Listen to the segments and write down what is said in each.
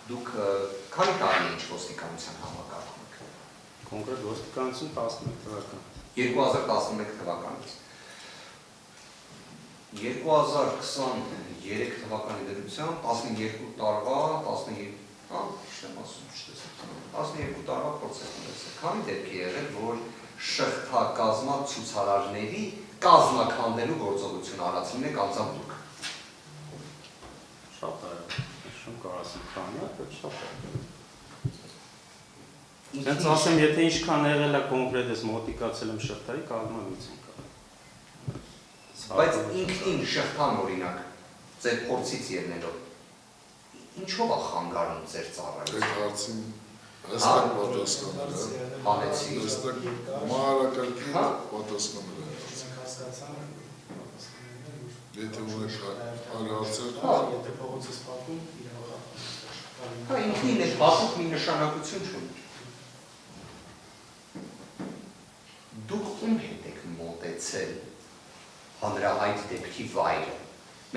Դուք քանի տարի ինչ ոստիկանության համակարգում եք։ Կոնկրետ ոստիկանություն 11 թվական։ 2011 թվականից։ 2023 թվականի դրությամբ 12 տարվա 12 տարվա պրոցես ունեցել։ Քանի դեպք է եղել, որ շղթակազմած ցուցարարների կազմաքանդելու գործողություն արածին եք անձամբ դուք։ Շատ է, շում կարող ասեմ քանի, բայց շատ է։ Հենց ասեմ, եթե ինչքան եղել է կոնկրետ ես մոտիկացել եմ շղթայի, կազմալուծեն կա։ Բայց ինքնին շղթան օրինակ, ձեր փորձից ելնելով, ինչով է խանգարում ձեր ծառայությունը։ Այդ հարցին հստակ պատասխանել է։ Հանեցի։ Հստակ մանրակարգին պատասխանել է։ Եթե ունեք այլ հարցեր, եթե փողոց ես պատում, Հա, ինքնին է պատուկ մի նշանակություն չունի։ Դուք ում հետ եք մոտեցել հանրահայտ դեպքի վայրը։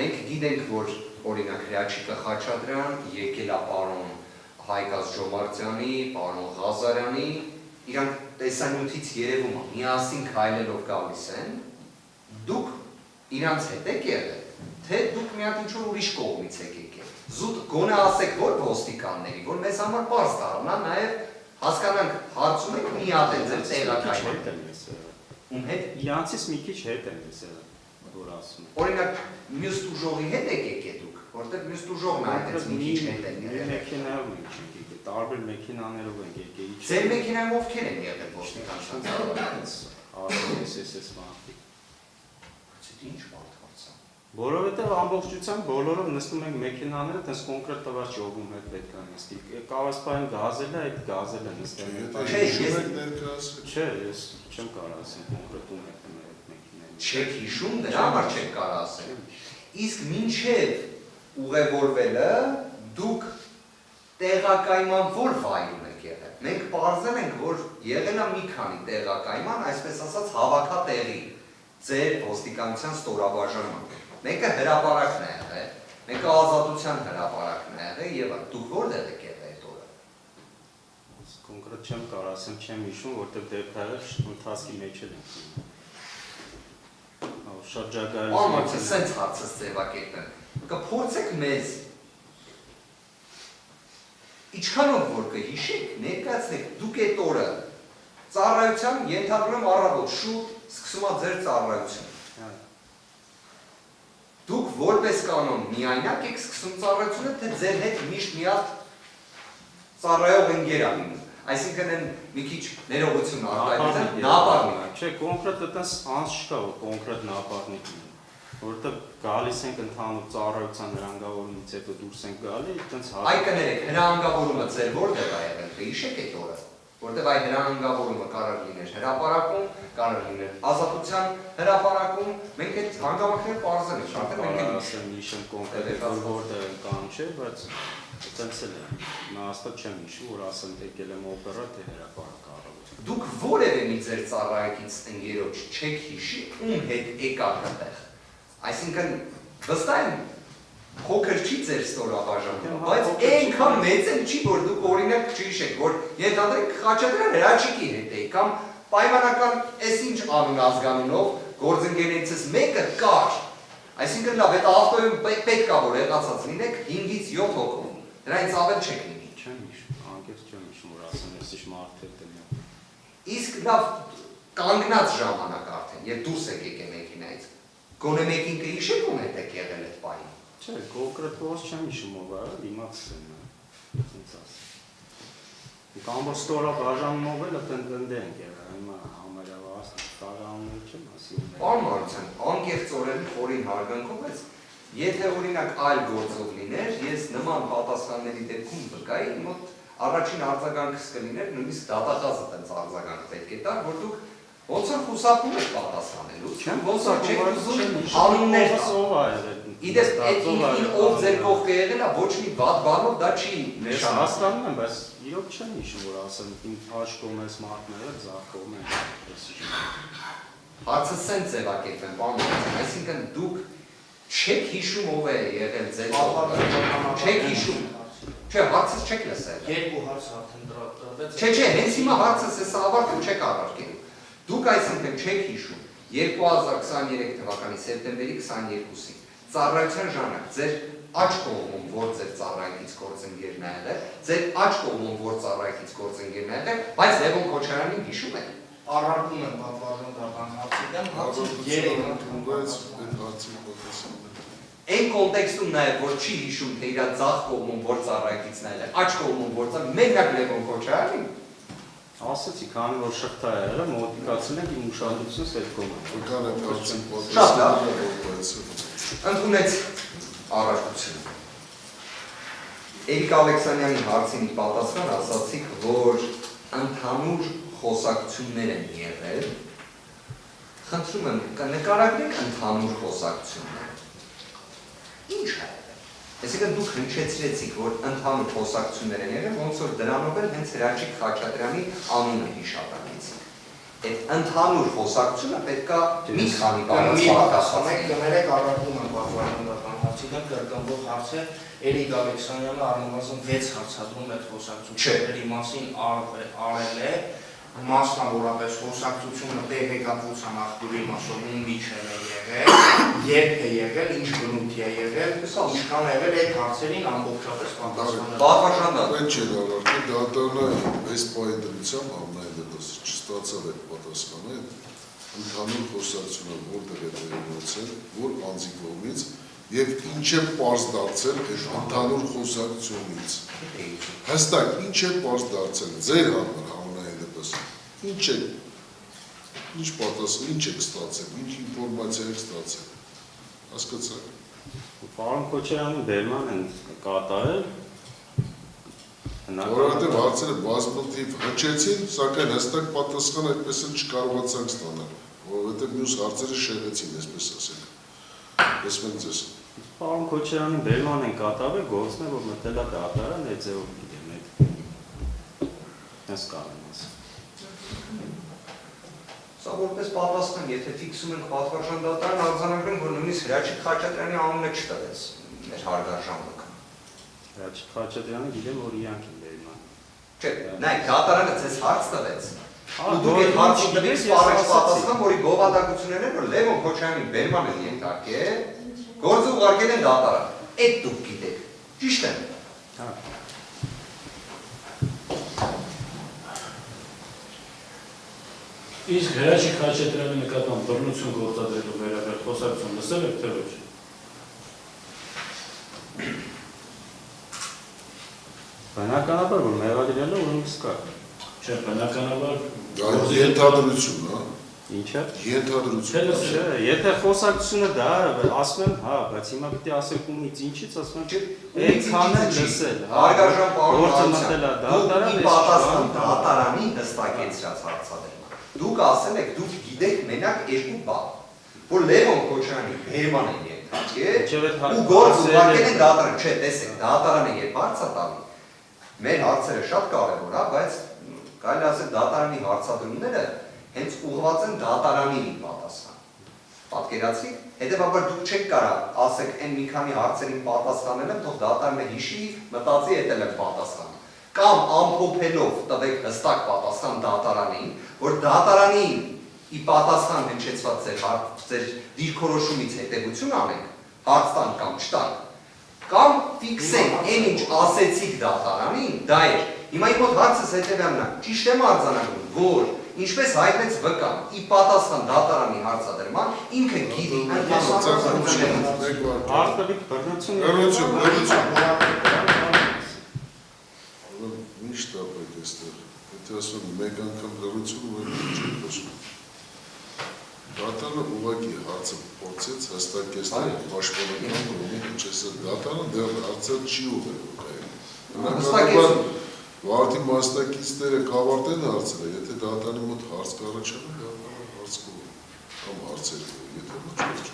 Մենք գիտենք, որ օրինակ Հրաչիկը Խաչատրյան եկել է պարոն Հայգազ Ջոմարտյանի, պարոն Ղազարյանի, իրանք տեսանյութից երևում է, միասին քայլելով գալիս են, դուք իրանց հետ եք եղել, թե դուք մի հատ ինչ-որ ուրիշ կողմից եք եկել։ Զուտ գոնե ասեք, որ ոստիկանների, որ մեզ համար պարզ դառնա, նաև հասկանանք, հարցում եք մի հատ է ձեր տեղակայման։ Ում հետ։ Իրանցից մի քիչ հետ եմ ես որ ասում։ Օրինակ, մյուս տուժողի հետ եք եկել դուք, որտեղ մյուս տուժողն այդպես մի քիչ հետ են եղել։ Մեքենայով ենք եկել, տարբեր մեքենաներով ենք եկել։ Ձեր մեքենայով ովքեր են եղել ոստիկանության ծառայությունից։ ASS մարդիկ։ Ինչ մարդ հարցա։ Որովհետև ամբողջությամբ բոլորով նստում ենք մեքենաները, տես կոնկրետ տվար չողում հետ պետք է նստի։ Կավասպային գազել է, այդ գազելը նստել է։ Չէ, ես չեմ կարող ասեմ կոնկրետ ում հետ մեր այդ մեքենային։ Չեք հիշում, դրա համար չեք կարող ասել։ Իսկ մինչև ուղևորվելը դուք տեղակայման որ վայրում եք եղել։ Մենք պարզել ենք, որ եղել է մի քանի տեղակայման, այսպես ասած հավաքատեղի ձեր ոստիկանության ստորաբաժանում։ Մեկը հրապարակն է եղել, մեկը ազատության հրապարակն է եղել եւ դուք որտեղ եք եղել այդ օրը։ Կոնկրետ չեմ կարող ասեմ, չեմ հիշում, որտեղ դեպքը ընթացքի մեջ էլ ենք։ Շրջագայից։ Անմարդ է սենց հարցս ձևակերպեմ։ Կփորձեք մեզ իչքանով որ կհիշեք, ներկայացնեք դուք այդ օրը ծառայության ենթադրում առավոտ շուտ սկսում է ձեր ծառայություն։ Դուք որպես կանոն միայնակ եք սկսում ծառայությունը, թե ձեր հետ միշտ մի հատ ծառայող ընկեր ա լինում։ Այսինքն են մի քիչ ներողություն արտահայտել, նապարնիկ։ Չէ, կոնկրետ այդպես անց չկա, որ կոնկրետ նապարնիկ լինի։ Որովհետև գալիս ենք ընդհանուր ծառայության հրանգավորումից հետո դուրս ենք գալի, այդպես Այ կներեք, հրանգավորումը ձեր որտեղ ա եղել, կհիշեք այդ օրը։ Որտեղ այդ հրանգավորումը կարող լիներ հրապարակում, կարող լիներ ազատության հրապարակում, մենք այդ հանգամանքները պարզել ենք, արդեն մենք ենք հիշում կոնկրետ որտեղ են կամ չէ, բայց այդպես էլ է։ Նա հաստատ չեմ հիշում, որ ասեմ եկել եմ օպերա, թե հրապարակ առավոտ։ Դուք որևէ մի ձեր ծառայակից ընկերոջ չեք հիշի, ում հետ եկաք այդտեղ։ Այսինքն վստահ եմ փոքր չի ձեր ստորաբաժանում, բայց այնքան մեծ էլ չի, որ դուք օրինակ չհիշեք, որ ենթադրենք Խաչատրյան Հրաչիկի հետ եք, կամ պայմանական այս ինչ անուն ազգանունով գործընկերներիցս մեկը կար։ Այսինքն լավ, այդ ավտոյում պետք է որ եղածած լինեք 5-ից 7 հոգով, դրանից ավել չեք լինի։ Չեմ հիշում, անկեղծ չեմ հիշում, որ ասեմ, ես ինչ մարդ հետ եմ։ Իսկ լավ կանգնած ժամանակ արդեն, երբ դուրս եք եկել մեքենայից, գոնե մեկին կհիշեք ում հետ եք եղել այդ պահին։ Չէ, կոնկրետ ո՞ց չեմ հիշում ով է, իմացել եմ, ինձ ասել։ Կամ որ ստորաբաժանումով էլ տնտնդե ենք եղել, հիմա համարյալ ստորաբաժանում չեմ ասում։ Պարոն Մարության, անկեղծորեն խորին հարգանքով, բայց եթե օրինակ այլ գործով լիներ, ես նման պատասխանների դեպքում վկայի, մոտ առաջին արձագանքս կլիներ, նույնիսկ դատախազը տենց արձագանք պետք է տար, որ դուք ոնց որ խուսափում եք պատասխանելու, ոնց որ չեք ուզում անուններ տալ։ Իդեպ այդ ինքնին ով ձեր կողքը եղել է, ոչ մի վատ բանով դա չի նշանակում։ Հասկանում եմ, բայց իրոք չեմ հիշում, որ ասեմ, իմ աջ կողմից մարդները ձախ կողմեն։ Հարցը սենց ձևակերպեմ, պարոն Մարության, այսինքն դուք չեք հիշում ով է եղել ձեր կողքը, չեք հիշում։ Չէ, հարցս չեք լսել։ Երկու հարց արդեն տրվեց։ Չէ, հենց հիմա հարցս էս ավարտում չեք առարկել։ Դուք այսինքն չեք հիշում 2023 թվականի սեպտեմբերի 22-ին ծառայության ժամանակ ձեր աջ կողմում որ ձեր ծառայից գործընկերն է եղել, ձեր աջ կողմում որ ծառայից գործընկերն է եղել, բայց Լևոն Քոչարյանին հիշում եք։ Առարկում եմ պատվարժանական հարցի դեմ, հարցը 3 ընդունվեց այդ հարցի պատասխանը։ Այն կոնտեքստում նաև որ չի հիշում թե իր ձախ կողմում որ ծառայից է եղել, աջ կողմում որ ծառայ, մենակ Լևոն Քոչարյանին Ասացի, քանի որ շղթա է եղել, մոտիկացնենք իմ ուշադրությունս այդ կողմը։ Որքան այդ հարցի Շատ լավ։ պատասխանը Ընդունեց առարկությունը։ Էրիկ Ալեքսանյանի հարցին պատասխան ասացիք, որ ընդհանուր խոսակցություններ են եղել։ Խնդրում եմ, նկարագրեք ընդհանուր խոսակցությունները։ Ինչ է եղել։ Այսինքն դուք հնչեցրեցիք, որ ընդհանուր խոսակցություններ են եղել, ոնց որ դրանով էլ հենց Հրաչիկ Խաչատրյանի անունը հիշատակեցիք։ Այդ ընդհանուր խոսակցությունը պետք է մի քանի բառով պատասխանեք, կներեք առարկում եմ պատվարժանական հարցի դեմ, կրկնվող հարց է Էրիկ Ալեքսանյանը առնվազն 6 հարցադրում այդ խոսակցությունների մասին արել է, մասնավորապես խոսակցությունը տեղեկատվության աղբյուրի մասով միջև է եղել, երբ է եղել, ինչ բնույթի է եղել, ինչքան է եղել այդ հարցերին ամբողջապես պատասխանել։ Պատվարժանական։ Պետք չէ առարկել, դատարանը այս պահի դրությամբ ամենայն դեպս չստացավ այդ պատասխանը, ընդհանուր խոսակցությունը որտեղ է տեղացել, որ անձի կողմից եւ ինչ է պարզ դարձել այդ ընդհանուր խոսակցությունից։ Հստակ ինչ է պարզ դարձել ձեր համար ամենայն դեպս։ Ինչ պատասխան, ինչ եք ստացել, ինչ ինֆորմացիա եք ստացել։ Հասկացա՞ք։ Պարոն Քոչարյանի բերման են կատարել։ Որովհետև հարցերը բազմաթիվ հնչեցին, սակայն հստակ պատասխան այդպես էլ չկարողացանք ստանալ, որովհետև մյուս հարցերը շեղեցին, այսպես ասենք։ Լսում եմ ձեզ։ Պարոն Քոչարյանի բերման են կատարել, գործն է, որ մտել է դատարան, այդ ձևով գիտեմ, այդ հենց կարեմ ասել։ Սա որպես պատասխան, եթե ֆիքսում ենք պատվարժան դատարան, արձանագրենք, որ նույնիսկ Հրաչիկ Խաչատրյանի անունը չտվեց մեր հարգարժանքը։ Հրաչիկ Խաչատրյանը գիտեմ, որ իրանք են բերման։ Չէ, նայեք, դատարանը ձեզ հարց տվեց։ Ու դուք այդ հարցի տվեք սպառեց պատասխան, որի գովադակություններն են, որ Լևոն Քոչարյանի բերմանը ենթարկել, գործը ուղարկել են դատարան։ Այդ դուք գիտեք։ Ճիշտ է։ Հա։ Իսկ Հրաչիկ Խաչատրյանի նկատմամբ բռնություն գործադրելու վերաբերյալ խոսակցություն լսել եք թե ոչ։ Բնականաբար, որ մեղադրելը ուրեմն սկա։ Չէ, բնականաբար Դա ենթադրություն, հա։ Ինչ է։ Ենթադրություն։ Չէ, եթե խոսակցությունը դա ասում եմ, հա, բայց հիմա պետք է ասեք ումից ինչից, ասում եմ, այնքան էլ լսել, հա։ Հարգարժան պարոն Գործը մտել է դատարան, դուք պատասխան դատարանի հստակեցրած հարցադրման։ Դուք ասել եք, դուք գիտեք մենակ երկու բան, որ Լևոն Քոչարյանի բերման են ենթարկել ու գործ ուղարկել են դատարան, չէ, տեսեք, դատարանը երբ հարց է տալի, մեր հարցերը շատ կարևոր է, բայց կարելի ասել դատարանի հարցադրումները հենց ուղղված են դատարանին պատասխան։ Պատկերացրիք, հետևաբար դուք չեք կարող ասեք այն մի քանի հարցերին պատասխանել եմ, թող դատարանը հիշի, մտածի հետել եմ պատասխան։ Կամ ամփոփելով տվեք հստակ պատասխան դատարանին, որ դատարանին ի պատասխան հնչեցված ձեր դիրքորոշումից հետևություն անենք, հարց տանք կամ չտանք, կամ ֆիքսենք այն ինչ ասեցիք դատարանին, դա էր։ Հիմա իմ մոտ հարցս հետևյալն է, ճիշտ եմ արձանագրում, որ ինչպես հայտնեց վկան, ի պատասխան դատարանի հարցադրման, ինքը գիտի Արտավիկ բռնություն։ Ինչ տապեք էստեղ, եթե ասում մեկ անգամ լրություն ու չեք խոսում։ Դատարանը ուղղակի հարցը փորձեց հստակեցնել պաշտպանական կողմի հնչեցել դատարանը դեռ հարցը չի ուղղել։ Բնականաբար վարդի մասնակիցները կավարտեն հարցերը, եթե դատարանի մոտ հարց կառաջանա, դատարանը հարց կողմ կամ հարցեր, եթե մոտ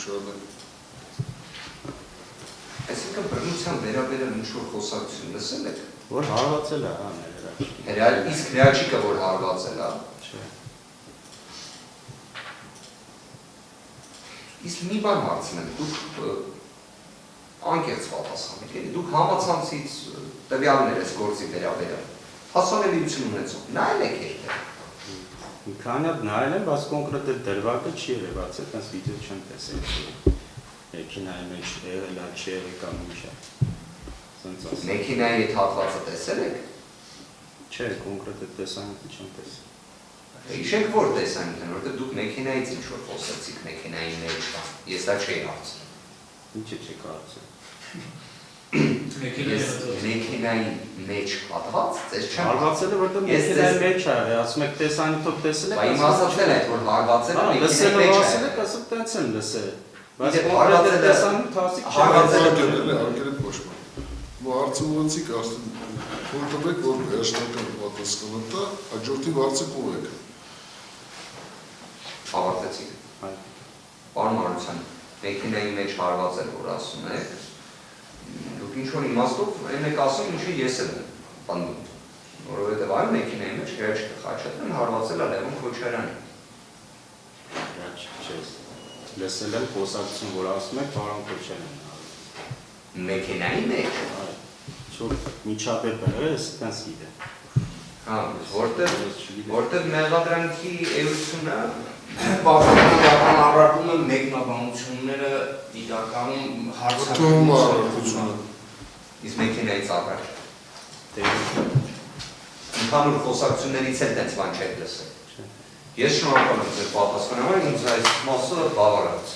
շարունակ։ Այսինքն բռնության վերաբերյալ ինչ-որ խոսակցություն լսել եք։ Որ հարվածել է, հա, մեր Հրաչիկը։ Իսկ Հրաչիկը որ հարվածել է։ Չէ։ Իսկ մի բան հարցնեմ, դուք անկեղծ պատասխանեք, էլի դուք համացանցից տվյալներ ես գործի վերաբերյալ հասանելիություն ունեցող, նայել եք երբեք։ Մի քանի հատ նայել եմ, բայց կոնկրետ այդ դրվագը չի երևաց, այդպես վիդեո չեմ տեսել։ Մեքենայի մեջ եղել է, չի եղել կամ ինչ է։ Սենց ասեմ։ Մեքենայի այդ հատվածը տեսել եք։ Չէ, կոնկրետ այդ տեսանյութը չեմ տեսել։ Հիշեք որ տեսանյութն, որովհետև դուք մեքենայից ինչ որ խոսեցիք մեքենայի մեջ, ես դա չէի հարցնում։ Ինչ է կարծում։ Մեքենայի մեջ հատված, ձեզ չեմ Հարվածել է, որտեղ մեքենայի մեջ է, ասում եք տեսանյութով տեսել եք։ Բայց իմ ասացել այդ որ հարվածել է Լսել մեքենայի մեջ ասել է։ եք, ասում տենց եմ լսել։ Բայց Իդեպ հարվածել հարվածել է- տեսանյութ հասիկ չի։ հարվածել է- արգելել կոչման։ Ու հարցը ուղղեցիք արդեն թույլ տվեք, որ վերջնական պատասխանը տա, հաջորդի հարցը կողեք։ Ավարտեցիք։ Պարոն Մարության, մեքենայի մեջ հարվածել որ ասում եք, դուք ինչ որ իմաստով այն եք ասում, ինչը ես եմ պնդում, որովհետև այլ մեքենայի մեջ Գրաչիկը Խաչատրյան հարվածել է Լևոն Քոչարյանին։ Լսել եմ խոսակցություն, որ ասում եք պարոն Քոչարյան։ Մեքենայի մեջ։ Շուտ միջապետ է, ստենց գիտեմ։ Հա, որտեղ մեղադրանքի էությունը Պաշտոնական առարկումը մեկնաբանությունները իրականում Որդում առարկությունը։ իսկ մեքենայից առաջ։ Դե Ընդհանուր խոսակցություններից էլ տենց բան չեք լսել։ Ես շնորհակալ եմ ձեր պատասխանին, ինձ այս մասը բավարարեց։